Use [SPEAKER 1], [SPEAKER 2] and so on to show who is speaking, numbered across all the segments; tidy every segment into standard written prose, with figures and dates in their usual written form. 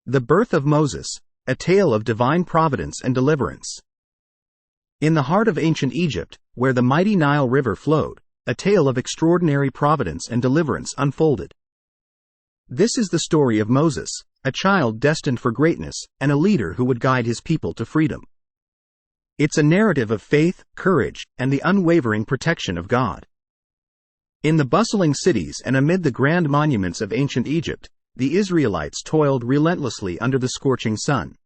[SPEAKER 1] The birth of Moses, a tale of divine providence and deliverance. In the heart of ancient Egypt, where the mighty Nile River flowed, a tale of extraordinary providence and deliverance unfolded. This is the story of Moses, a child destined for greatness, and a leader who would guide his people to freedom. It's a narrative of faith, courage, and the unwavering protection of God. In the bustling cities and amid the grand monuments of ancient Egypt, the Israelites toiled relentlessly under the scorching sun.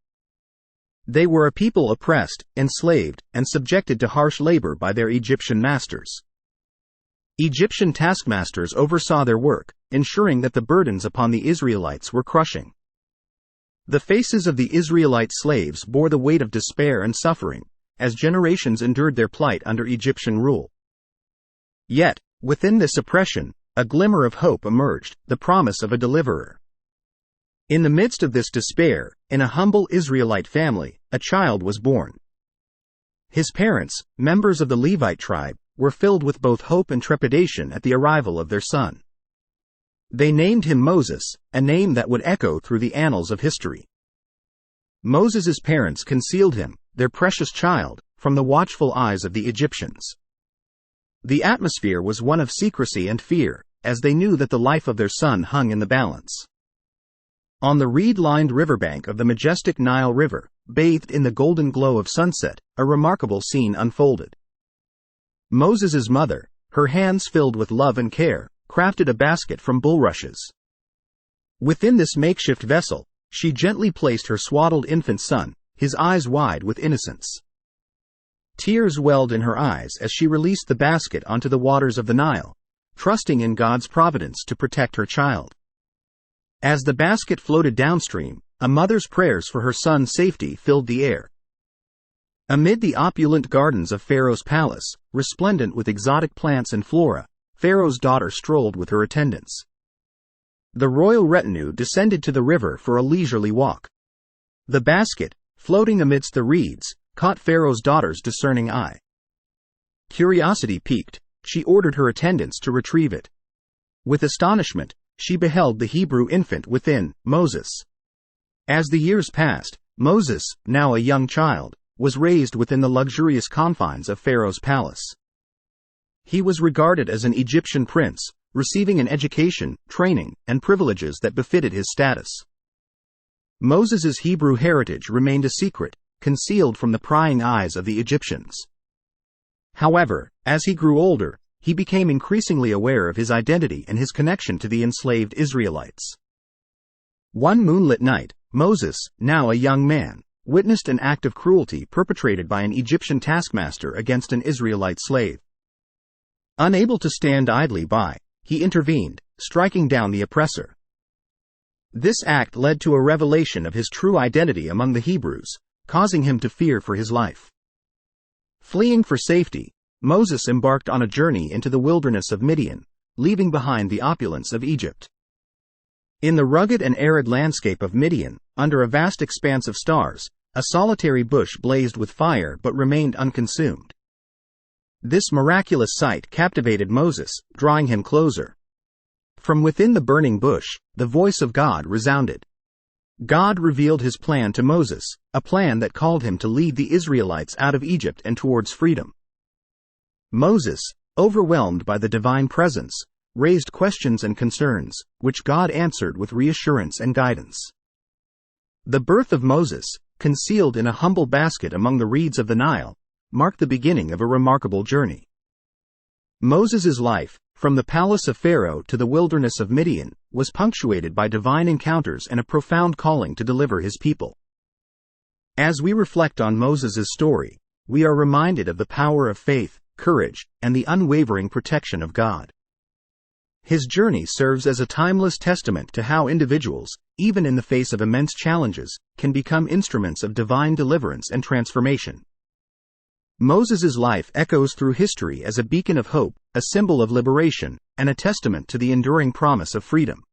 [SPEAKER 1] They were a people oppressed, enslaved, and subjected to harsh labor by their Egyptian masters. Egyptian taskmasters oversaw their work, ensuring that the burdens upon the Israelites were crushing. The faces of the Israelite slaves bore the weight of despair and suffering, as generations endured their plight under Egyptian rule. Yet, within this oppression, a glimmer of hope emerged, the promise of a deliverer. In the midst of this despair, in a humble Israelite family, a child was born. His parents, members of the Levite tribe, were filled with both hope and trepidation at the arrival of their son. They named him Moses, a name that would echo through the annals of history. Moses's parents concealed him, their precious child, from the watchful eyes of the Egyptians. The atmosphere was one of secrecy and fear, as they knew that the life of their son hung in the balance. On the reed-lined riverbank of the majestic Nile River, bathed in the golden glow of sunset, a remarkable scene unfolded. Moses's mother, her hands filled with love and care, crafted a basket from bulrushes. Within this makeshift vessel, she gently placed her swaddled infant son, his eyes wide with innocence. Tears welled in her eyes as she released the basket onto the waters of the Nile, trusting in God's providence to protect her child. As the basket floated downstream, a mother's prayers for her son's safety filled the air. Amid the opulent gardens of Pharaoh's palace, resplendent with exotic plants and flora, Pharaoh's daughter strolled with her attendants. The royal retinue descended to the river for a leisurely walk. The basket, floating amidst the reeds, caught Pharaoh's daughter's discerning eye. Curiosity piqued, she ordered her attendants to retrieve it. With astonishment, she beheld the Hebrew infant within, Moses. As the years passed, Moses, now a young child, was raised within the luxurious confines of Pharaoh's palace. He was regarded as an Egyptian prince, receiving an education, training, and privileges that befitted his status. Moses's Hebrew heritage remained a secret, concealed from the prying eyes of the Egyptians. However, as he grew older, he became increasingly aware of his identity and his connection to the enslaved Israelites. One moonlit night, Moses, now a young man, witnessed an act of cruelty perpetrated by an Egyptian taskmaster against an Israelite slave. Unable to stand idly by, he intervened, striking down the oppressor. This act led to a revelation of his true identity among the Hebrews, causing him to fear for his life. Fleeing for safety, Moses embarked on a journey into the wilderness of Midian, leaving behind the opulence of Egypt. In the rugged and arid landscape of Midian, under a vast expanse of stars, a solitary bush blazed with fire but remained unconsumed. This miraculous sight captivated Moses, drawing him closer. From within the burning bush, the voice of God resounded. God revealed his plan to Moses, a plan that called him to lead the Israelites out of Egypt and towards freedom. Moses, overwhelmed by the divine presence, raised questions and concerns, which God answered with reassurance and guidance. The birth of Moses, concealed in a humble basket among the reeds of the Nile, marked the beginning of a remarkable journey. Moses's life, from the palace of Pharaoh to the wilderness of Midian, was punctuated by divine encounters and a profound calling to deliver his people. As we reflect on Moses's story, we are reminded of the power of faith, courage, and the unwavering protection of God. His journey serves as a timeless testament to how individuals, even in the face of immense challenges, can become instruments of divine deliverance and transformation. Moses's life echoes through history as a beacon of hope, a symbol of liberation, and a testament to the enduring promise of freedom.